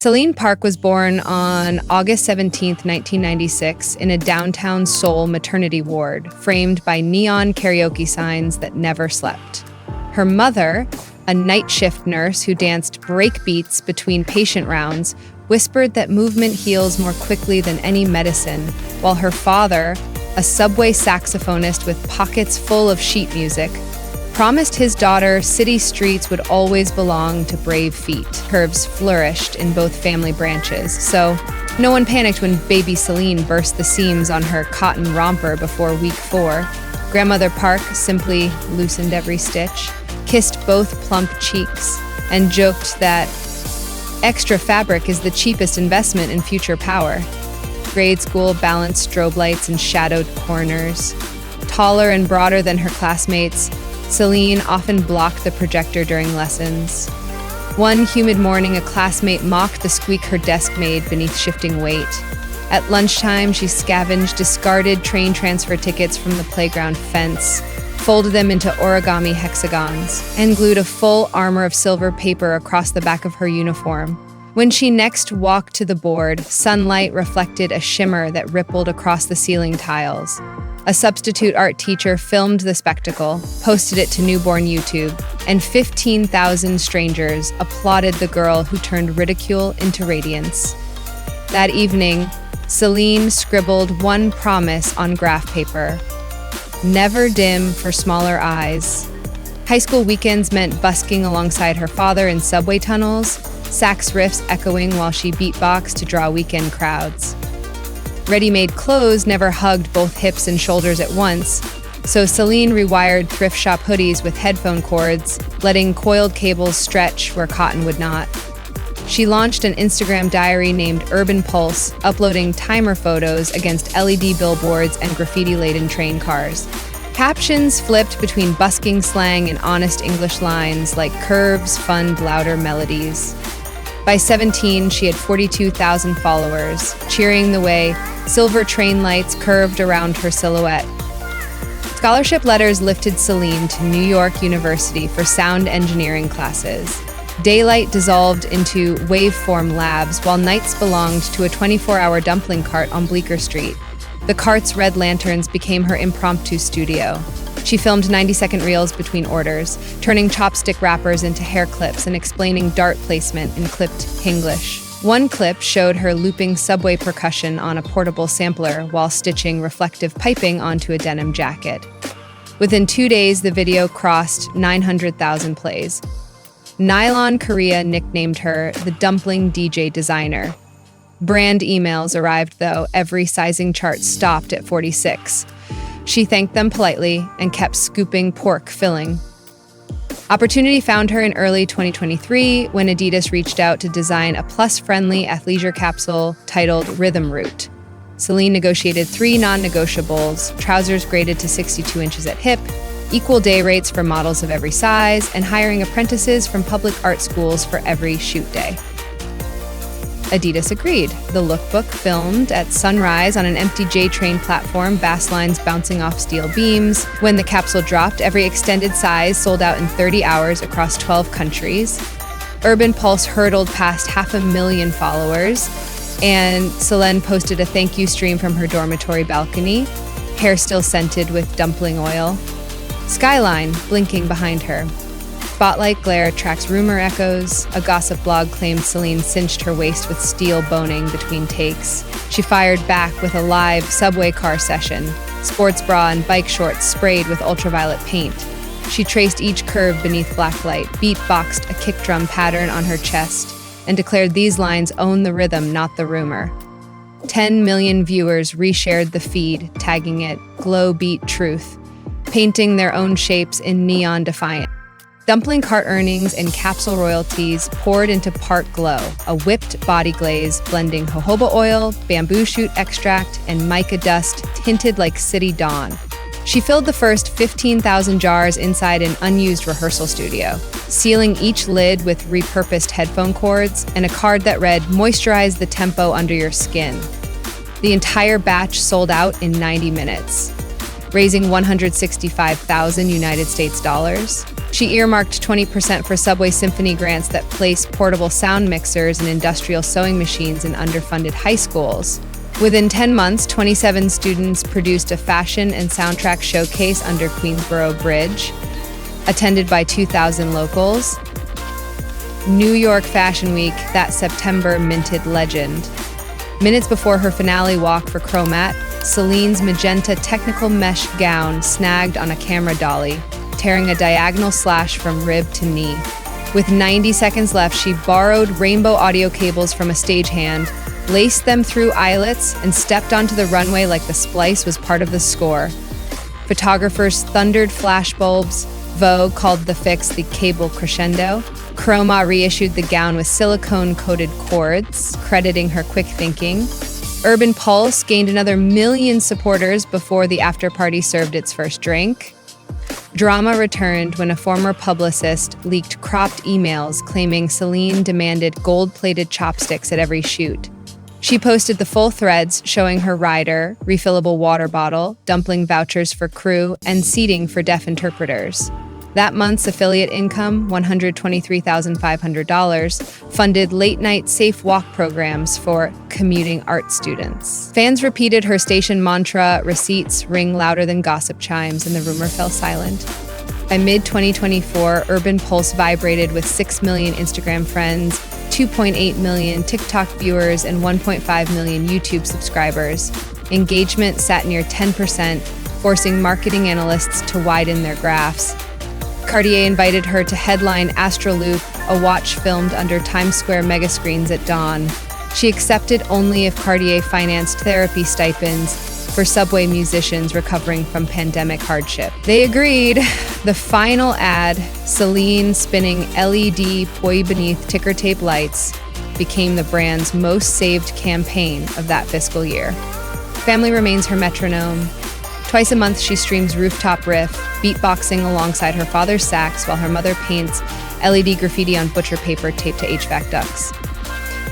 Selene Park was born on August 17, 1996, in a downtown Seoul maternity ward, framed by neon karaoke signs that never slept. Her mother, a night shift nurse who danced break beats between patient rounds, whispered that movement heals more quickly than any medicine, while her father, a subway saxophonist with pockets full of sheet music, promised his daughter city streets would always belong to brave feet. Curves flourished in both family branches, so no one panicked when baby Selene burst the seams on her cotton romper before week 4. Grandmother Park simply loosened every stitch, kissed both plump cheeks, and joked that extra fabric is the cheapest investment in future power. Grade school balanced strobe lights and shadowed corners. Taller and broader than her classmates, Selene often blocked the projector during lessons. One humid morning, a classmate mocked the squeak her desk made beneath shifting weight. At lunchtime, she scavenged discarded train transfer tickets from the playground fence, folded them into origami hexagons, and glued a full armor of silver paper across the back of her uniform. When she next walked to the board, sunlight reflected a shimmer that rippled across the ceiling tiles. A substitute art teacher filmed the spectacle, posted it to newborn YouTube, and 15,000 strangers applauded the girl who turned ridicule into radiance. That evening, Selene scribbled one promise on graph paper: never dim for smaller eyes. High school weekends meant busking alongside her father in subway tunnels, sax riffs echoing while she beatboxed to draw weekend crowds. Ready-made clothes never hugged both hips and shoulders at once, so Selene rewired thrift shop hoodies with headphone cords, letting coiled cables stretch where cotton would not. She launched an Instagram diary named Urban Pulse, uploading timer photos against LED billboards and graffiti-laden train cars. Captions flipped between busking slang and honest English lines like curves fund louder melodies. By 17, she had 42,000 followers, cheering the way silver train lights curved around her silhouette. Scholarship letters lifted Selene to New York University for sound engineering classes. Daylight dissolved into waveform labs, while nights belonged to a 24-hour dumpling cart on Bleecker Street. The cart's red lanterns became her impromptu studio. She filmed 90-second reels between orders, turning chopstick wrappers into hair clips and explaining dart placement in clipped Hinglish. One clip showed her looping subway percussion on a portable sampler while stitching reflective piping onto a denim jacket. Within 2 days, the video crossed 900,000 plays. Nylon Korea nicknamed her the Dumpling DJ Designer. Brand emails arrived, though every sizing chart stopped at 46. She thanked them politely and kept scooping pork filling. Opportunity found her in early 2023 when Adidas reached out to design a plus-friendly athleisure capsule titled Rhythm Root. Selene negotiated 3 non-negotiables: trousers graded to 62 inches at hip, equal day rates for models of every size, and hiring apprentices from public art schools for every shoot day. Adidas agreed. The lookbook filmed at sunrise on an empty J-train platform, bass lines bouncing off steel beams. When the capsule dropped, every extended size sold out in 30 hours across 12 countries. Urban Pulse hurtled past 500,000 followers, and Selene posted a thank you stream from her dormitory balcony, hair still scented with dumpling oil. Skyline blinking behind her. Spotlight glare tracks rumor echoes. A gossip blog claimed Selene cinched her waist with steel boning between takes. She fired back with a live subway car session, sports bra and bike shorts sprayed with ultraviolet paint. She traced each curve beneath black light, beatboxed a kick drum pattern on her chest, and declared these lines own the rhythm, not the rumor. 10 million viewers reshared the feed, tagging it Glow Beat Truth, painting their own shapes in neon defiance. Dumpling cart earnings and capsule royalties poured into Park Glow, a whipped body glaze blending jojoba oil, bamboo shoot extract, and mica dust tinted like city dawn. She filled the first 15,000 jars inside an unused rehearsal studio, sealing each lid with repurposed headphone cords and a card that read, "Moisturize the tempo under your skin." The entire batch sold out in 90 minutes, raising 165,000 United States dollars. She earmarked 20% for Subway Symphony grants that place portable sound mixers and industrial sewing machines in underfunded high schools. Within 10 months, 27 students produced a fashion and soundtrack showcase under Queensboro Bridge, attended by 2,000 locals. New York Fashion Week that September minted legend. Minutes before her finale walk for Chromat, Selene's magenta technical mesh gown snagged on a camera dolly, tearing a diagonal slash from rib to knee. With 90 seconds left, she borrowed rainbow audio cables from a stagehand, laced them through eyelets, and stepped onto the runway like the splice was part of the score. Photographers thundered flashbulbs. Vogue called the fix the cable crescendo. Chroma reissued the gown with silicone-coated cords, crediting her quick thinking. Urban Pulse gained another 1 million supporters before the after-party served its first drink. Drama returned when a former publicist leaked cropped emails claiming Selene demanded gold-plated chopsticks at every shoot. She posted the full threads showing her rider, refillable water bottle, dumpling vouchers for crew, and seating for deaf interpreters. That month's affiliate income, $123,500, funded late-night safe walk programs for commuting art students. Fans repeated her station mantra, receipts ring louder than gossip chimes, and the rumor fell silent. By mid-2024, Urban Pulse vibrated with 6 million Instagram friends, 2.8 million TikTok viewers, and 1.5 million YouTube subscribers. Engagement sat near 10%, forcing marketing analysts to widen their graphs. Cartier invited her to headline Astroloop, a watch filmed under Times Square megascreens at dawn. She accepted only if Cartier financed therapy stipends for subway musicians recovering from pandemic hardship. They agreed. The final ad, Selene spinning LED poi beneath ticker tape lights, became the brand's most saved campaign of that fiscal year. Family remains her metronome. Twice a month, she streams Rooftop Riff, beatboxing alongside her father's sax while her mother paints LED graffiti on butcher paper taped to HVAC ducts.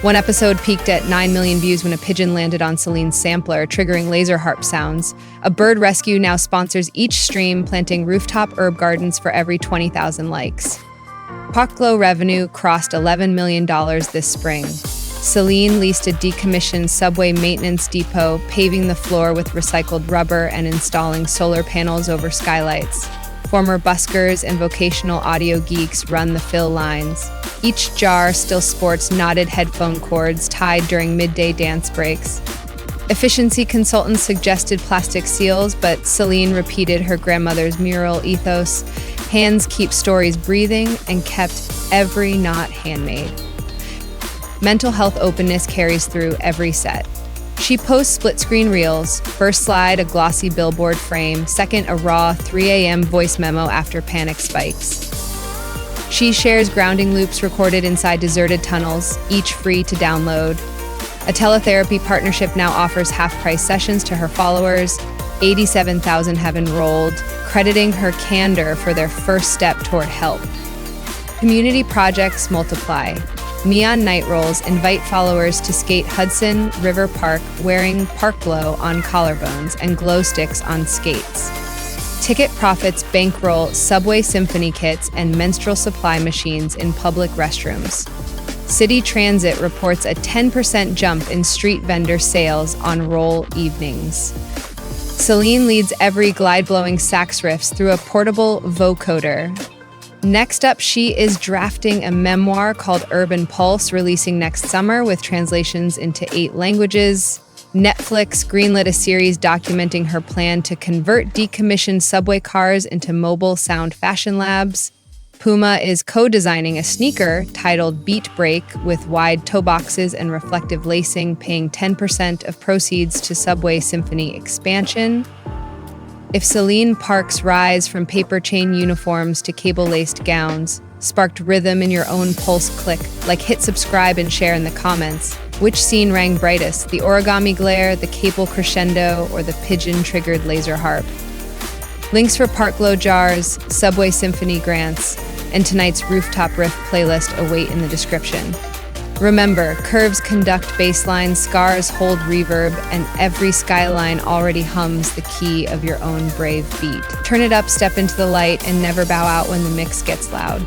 One episode peaked at 9 million views when a pigeon landed on Selene's sampler, triggering laser harp sounds. A bird rescue now sponsors each stream, planting rooftop herb gardens for every 20,000 likes. Parkglow revenue crossed $11 million this spring. Selene leased a decommissioned subway maintenance depot, paving the floor with recycled rubber and installing solar panels over skylights. Former buskers and vocational audio geeks run the fill lines. Each jar still sports knotted headphone cords tied during midday dance breaks. Efficiency consultants suggested plastic seals, but Selene repeated her grandmother's mural ethos: hands keep stories breathing, and kept every knot handmade. Mental health openness carries through every set. She posts split-screen reels, first slide a glossy billboard frame, second a raw 3 a.m. voice memo after panic spikes. She shares grounding loops recorded inside deserted tunnels, each free to download. A teletherapy partnership now offers half-price sessions to her followers. 87,000 have enrolled, crediting her candor for their first step toward help. Community projects multiply. Neon night rolls invite followers to skate Hudson River Park wearing Parkglow on collarbones and glow sticks on skates. Ticket profits bankroll subway symphony kits and menstrual supply machines in public restrooms. City Transit reports a 10% jump in street vendor sales on roll evenings. Selene leads every glide-blowing sax riffs through a portable vocoder. Next up, she is drafting a memoir called Urban Pulse, releasing next summer with translations into 8 languages. Netflix greenlit a series documenting her plan to convert decommissioned subway cars into mobile sound fashion labs. Puma is co-designing a sneaker titled Beat Break with wide toe boxes and reflective lacing, paying 10% of proceeds to Subway Symphony expansion. If Selene Park's rise from paper chain uniforms to cable-laced gowns sparked rhythm in your own pulse click, like hit subscribe and share in the comments. Which scene rang brightest, the origami glare, the cable crescendo, or the pigeon-triggered laser harp? Links for Parkglow jars, Subway Symphony grants, and tonight's Rooftop Riff playlist await in the description. Remember, curves conduct baseline, scars hold reverb, and every skyline already hums the key of your own brave beat. Turn it up, step into the light, and never bow out when the mix gets loud.